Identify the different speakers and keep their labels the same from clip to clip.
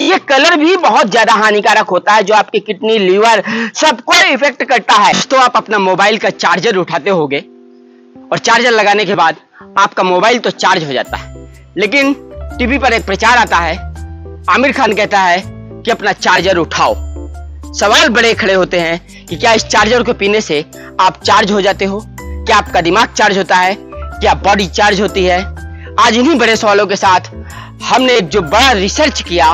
Speaker 1: ये कलर भी बहुत ज्यादा हानिकारक होता है, जो आपकी किडनी, लीवर सबको इफेक्ट करता है। तो आप अपना मोबाइल का चार्जर उठाते होगे और चार्जर लगाने के बाद आपका मोबाइल तो चार्ज हो जाता है, लेकिन टीवी पर एक प्रचार आता है, आमिर खान कहता है कि अपना चार्जर उठाओ। सवाल बड़े खड़े होते हैं कि क्या इस चार्जर को पीने से आप चार्ज हो जाते हो? क्या आपका दिमाग चार्ज होता है? क्या बॉडी चार्ज होती है? आज इन्हीं बड़े सवालों के साथ हमने एक जो बड़ा रिसर्च किया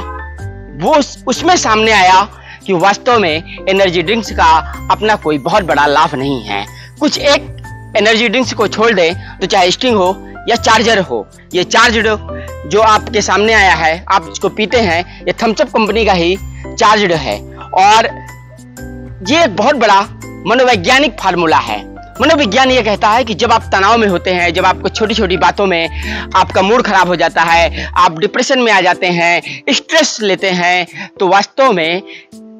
Speaker 1: वो उसमें सामने आया कि वास्तव में एनर्जी ड्रिंक्स का अपना कोई बहुत बड़ा लाभ नहीं है। कुछ एक एनर्जी ड्रिंक्स को छोड़ दें तो चाहे स्टिंग हो या चार्जर हो, ये चार्जड जो आपके सामने आया है, आप इसको पीते हैं, ये थम्स अप कंपनी का ही चार्जड है। और ये एक बहुत बड़ा मनोवैज्ञानिक फार्मूला है। मनोविज्ञान ये कहता है कि जब आप तनाव में होते हैं, जब आपको छोटी छोटी बातों में आपका मूड खराब हो जाता है, आप डिप्रेशन में आ जाते हैं, स्ट्रेस लेते हैं, तो वास्तव में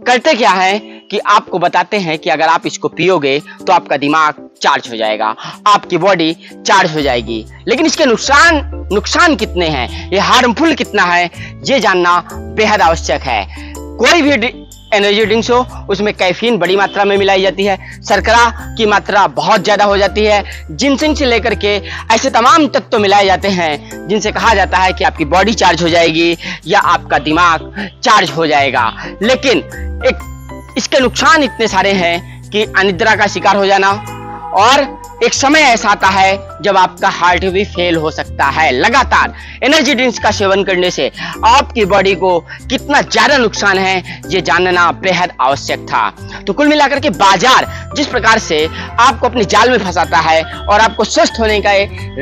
Speaker 1: करते क्या है कि आपको बताते हैं कि अगर आप इसको पियोगे तो आपका दिमाग चार्ज हो जाएगा, आपकी बॉडी चार्ज हो जाएगी। लेकिन इसके नुकसान कितने हैं, ये हार्मफुल कितना है, ये जानना बेहद आवश्यक है। कोई भी एनर्जी ड्रिंक्स हो उसमें कैफीन बड़ी मात्रा में मिलाई जाती है, शर्करा की मात्रा बहुत ज्यादा हो जाती है, जिनसिंग से लेकर के ऐसे तमाम तत्व मिलाए जाते हैं जिनसे कहा जाता है कि आपकी बॉडी चार्ज हो जाएगी या आपका दिमाग चार्ज हो जाएगा। लेकिन इसके नुकसान इतने सारे हैं कि अनिद्रा का शिकार हो जाना, और एक समय ऐसा आता है जब आपका हार्ट भी फेल हो सकता है। लगातार एनर्जी ड्रिंक्स का सेवन करने से आपकी बॉडी को कितना ज्यादा नुकसान है ये जानना बेहद आवश्यक था। तो कुल मिलाकर के बाजार जिस प्रकार से आपको अपने जाल में फंसाता है और आपको स्वस्थ होने का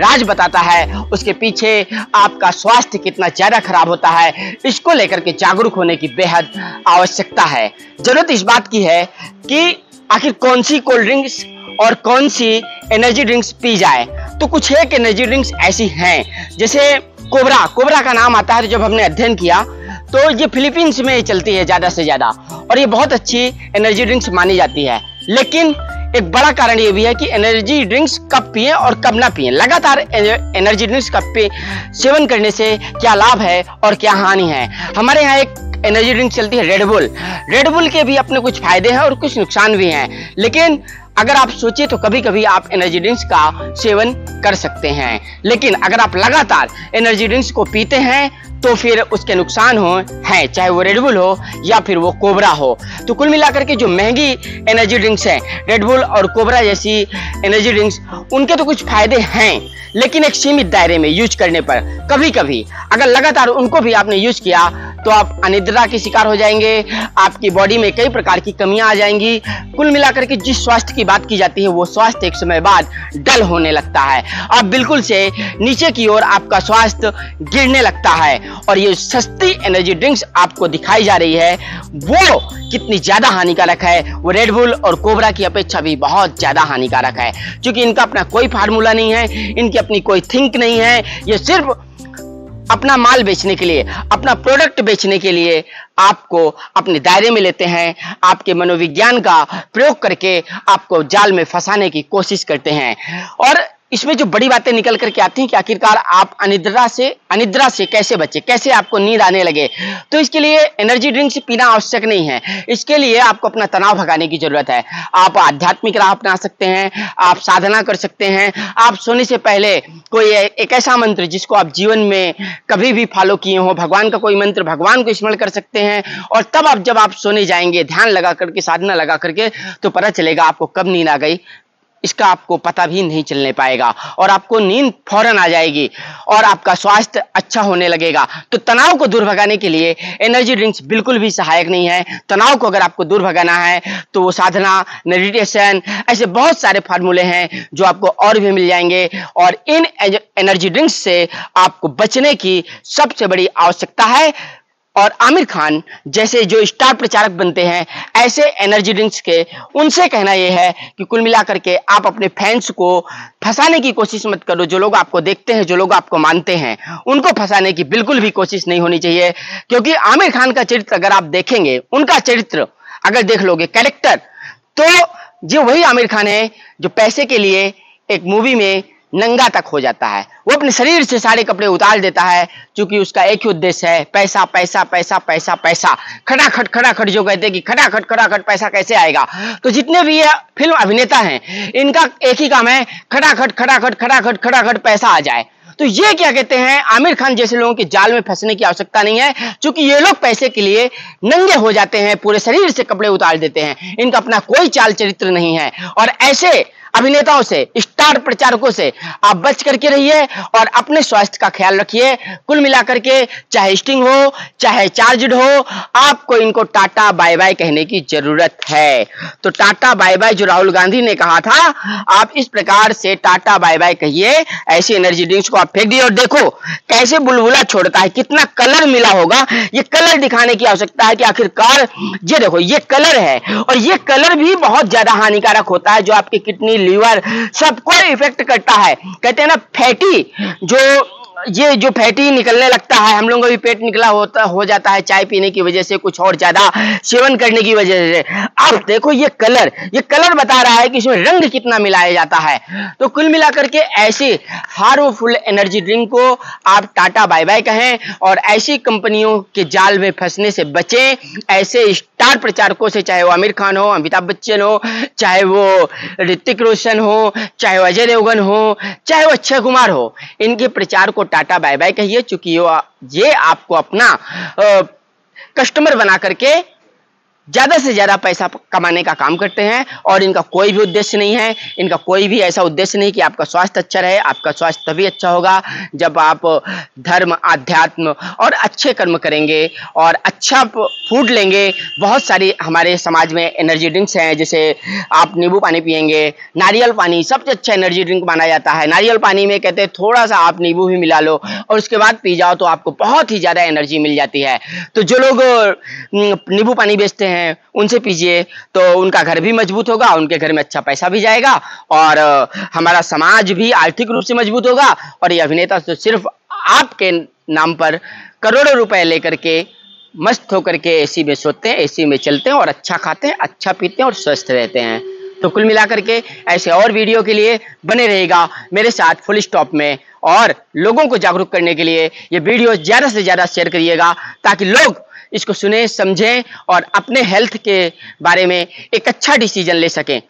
Speaker 1: राज बताता है, उसके पीछे आपका स्वास्थ्य कितना ज्यादा खराब होता है, इसको लेकर के जागरूक होने की बेहद आवश्यकता है। जरूरत इस बात की है कि आखिर कौन सी कोल्ड ड्रिंक्स और कौन सी एनर्जी ड्रिंक्स पी जाए। तो कुछ एक एनर्जी ड्रिंक्स ऐसी हैं, जैसे कोबरा का नाम आता है। तो जब हमने अध्ययन किया तो ये फिलीपींस में चलती है ज्यादा से ज्यादा, और ये बहुत अच्छी एनर्जी ड्रिंक्स मानी जाती है। लेकिन एक बड़ा कारण ये भी है कि एनर्जी ड्रिंक्स कब पिए और कब ना पिए। लगातार एनर्जी ड्रिंक्स का सेवन करने से क्या लाभ है और क्या हानि है। हमारे यहाँ एक एनर्जी ड्रिंक चलती है रेड बुल के भी अपने कुछ फायदे हैं और कुछ नुकसान भी हैं। लेकिन अगर आप सोचिए तो कभी कभी आप एनर्जी ड्रिंक्स का सेवन कर सकते हैं, लेकिन अगर आप लगातार एनर्जी ड्रिंक्स को पीते हैं तो फिर उसके नुकसान हैं, चाहे वो रेड बुल हो या फिर वो कोबरा हो। तो कुल मिलाकर के जो महंगी एनर्जी ड्रिंक्स हैं, रेड बुल और कोबरा जैसी एनर्जी ड्रिंक्स, उनके तो कुछ फायदे हैं, लेकिन एक सीमित दायरे में यूज करने पर। कभी कभी अगर लगातार उनको भी आपने यूज किया तो आप अनिद्रा के शिकार हो जाएंगे, आपकी बॉडी में कई प्रकार की कमियां आ जाएंगी। कुल मिलाकर के जिस स्वास्थ्य की बात की जाती है वो स्वास्थ्य एक समय बाद डल होने लगता है, अब बिल्कुल से नीचे की ओर आपका स्वास्थ्य गिरने लगता है। और ये सस्ती एनर्जी ड्रिंक्स आपको दिखाई जा रही है वो कितनी ज्यादा हानिकारक है, वो रेड बुल और कोबरा की अपेक्षा भी बहुत ज्यादा हानिकारक है, क्योंकि इनका अपना कोई फार्मूला नहीं है, इनकी अपनी कोई थिंक नहीं है। ये सिर्फ अपना माल बेचने के लिए, अपना प्रोडक्ट बेचने के लिए आपको अपने दायरे में लेते हैं, आपके मनोविज्ञान का प्रयोग करके आपको जाल में फंसाने की कोशिश करते हैं। और इसमें जो बड़ी बातें निकल करके आती हैं कि आखिरकार आप अनिद्रा से कैसे बचे, कैसे आपको नींद आने लगे। तो इसके लिए एनर्जी ड्रिंक्स पीना आवश्यक नहीं है, इसके लिए आपको अपना तनाव भगाने की जरूरत है। आप आध्यात्मिक राह अपना सकते हैं, आप साधना कर सकते हैं, आप सोने से पहले कोई एक ऐसा मंत्र जिसको आप जीवन में कभी भी फॉलो किए हो, भगवान का कोई मंत्र, भगवान को स्मरण कर सकते हैं। और तब जब आप सोने जाएंगे ध्यान लगा करके, साधना लगा करके, तो पता चलेगा आपको कब नींद आ गई, इसका आपको पता भी नहीं चलने पाएगा, और आपको नींद फौरन आ जाएगी और आपका स्वास्थ्य अच्छा होने लगेगा। तो तनाव को दूर भगाने के लिए एनर्जी ड्रिंक्स बिल्कुल भी सहायक नहीं है। तनाव को अगर आपको दूर भगाना है तो वो साधना, मेडिटेशन, ऐसे बहुत सारे फार्मूले हैं जो आपको और भी मिल जाएंगे। और इन एनर्जी ड्रिंक्स से आपको बचने की सबसे बड़ी आवश्यकता है। और आमिर खान जैसे जो स्टार प्रचारक बनते हैं ऐसे एनर्जी ड्रिंक्स के, उनसे कहना यह है कि कुल मिलाकर के आप अपने फैंस को फंसाने की कोशिश मत करो। जो लोग आपको देखते हैं, जो लोग आपको मानते हैं, उनको फंसाने की बिल्कुल भी कोशिश नहीं होनी चाहिए। क्योंकि आमिर खान का चरित्र अगर आप देखेंगे, उनका चरित्र अगर देख लोगे, कैरेक्टर, तो जो वही आमिर खान है जो पैसे के लिए एक मूवी में नंगा तक हो जाता है। वो अपने शरीर से सारे कपड़े उतार देता है, क्योंकि उसका एक ही उद्देश्य है, पैसा पैसा पैसा पैसा पैसा। खटाखट खटाखट जो कहते हैं कि खटाखट खटाखट पैसा कैसे आएगा। तो जितने भी ये फिल्म अभिनेता हैं, इनका एक ही काम है, खटाखट खटाखट खटाखट खटाखट पैसा आ जाए। तो ये क्या कहते हैं, आमिर खान जैसे लोगों के जाल में फंसने की आवश्यकता नहीं है, क्योंकि ये लोग पैसे के लिए नंगे हो जाते हैं, पूरे शरीर से कपड़े उतार देते हैं। इनका अपना कोई चाल चरित्र नहीं है। और ऐसे अभिनेताओं से, स्टार प्रचारकों से आप बच करके रहिए और अपने स्वास्थ्य का ख्याल रखिए। कुल मिलाकर के चाहे स्टिंग हो चाहे चार्जड हो, आपको इनको टाटा बाय बाय कहने की जरूरत है। तो टाटा बाय बाय जो राहुल गांधी ने कहा था, आप इस प्रकार से टाटा बाय बाय कहिए। ऐसी एनर्जी ड्रिंक्स को आप फेंक दिए और देखो कैसे बुलबुला छोड़ता है, कितना कलर मिला होगा। ये कलर दिखाने की आवश्यकता है कि आखिरकार ये देखो ये कलर है, और ये कलर भी बहुत ज्यादा हानिकारक होता है, जो आपकी किडनी, लीवर सबको इफेक्ट करता है। कहते हैं ना फैटी, जो फैटी निकलने लगता है, हम लोगों का भी पेट निकला हो जाता है चाय पीने की वजह से, कुछ और ज्यादा सेवन करने की वजह से। अब देखो ये कलर बता रहा है कि इसमें रंग कितना मिलाया जाता है। तो कुल मिलाकर के ऐसी हार्मफुल एनर्जी ड्रिंक को आप टाटा बाय बाय कहें और ऐसी कंपनियों के जाल में फंसने से बचें। ऐसे स्टार प्रचारकों से, चाहे वो आमिर खान हो, अमिताभ बच्चन हो, चाहे वो ऋतिक रोशन हो, चाहे वो अजय देवगन हो, चाहे वो अक्षय कुमार हो, इनके प्रचार को टाटा बाय बाय कहिए, चूंकि ये आपको अपना कस्टमर बना करके ज्यादा से ज्यादा पैसा कमाने का काम करते हैं। और इनका कोई भी उद्देश्य नहीं है, इनका कोई भी ऐसा उद्देश्य नहीं कि आपका स्वास्थ्य अच्छा रहे। आपका स्वास्थ्य तभी अच्छा होगा जब आप धर्म, आध्यात्म और अच्छे कर्म करेंगे और अच्छा फूड लेंगे। बहुत सारी हमारे समाज में एनर्जी ड्रिंक्स हैं, जैसे आप नींबू पानी पिएंगे, नारियल पानी सबसे अच्छा एनर्जी ड्रिंक माना जाता है। नारियल पानी में कहते हैं थोड़ा सा आप नींबू भी मिला लो और उसके बाद पी जाओ तो आपको बहुत ही ज्यादा एनर्जी मिल जाती है। तो जो लोग नींबू पानी बेचते हैं उनसे पीजिए, तो उनका घर भी मजबूत होगा, उनके घर में अच्छा पैसा भी जाएगा और हमारा समाज भी आर्थिक रूप से मजबूत होगा। और ये अभिनेता तो सिर्फ आपके नाम पर करोड़ों रुपए लेकर के मस्त होकर के एसी में सोते हैं, एसी में चलते हैं और अच्छा खाते हैं, अच्छा पीते हैं और स्वस्थ रहते हैं। तो कुल मिलाकर के ऐसे और वीडियो के लिए बने रहेगा मेरे साथ फुल स्टॉप में, और लोगों को जागरूक करने के लिए ये वीडियो ज्यादा से ज्यादा शेयर करिएगा, ताकि लोग इसको सुने, समझें और अपने हेल्थ के बारे में एक अच्छा डिसीजन ले सकें।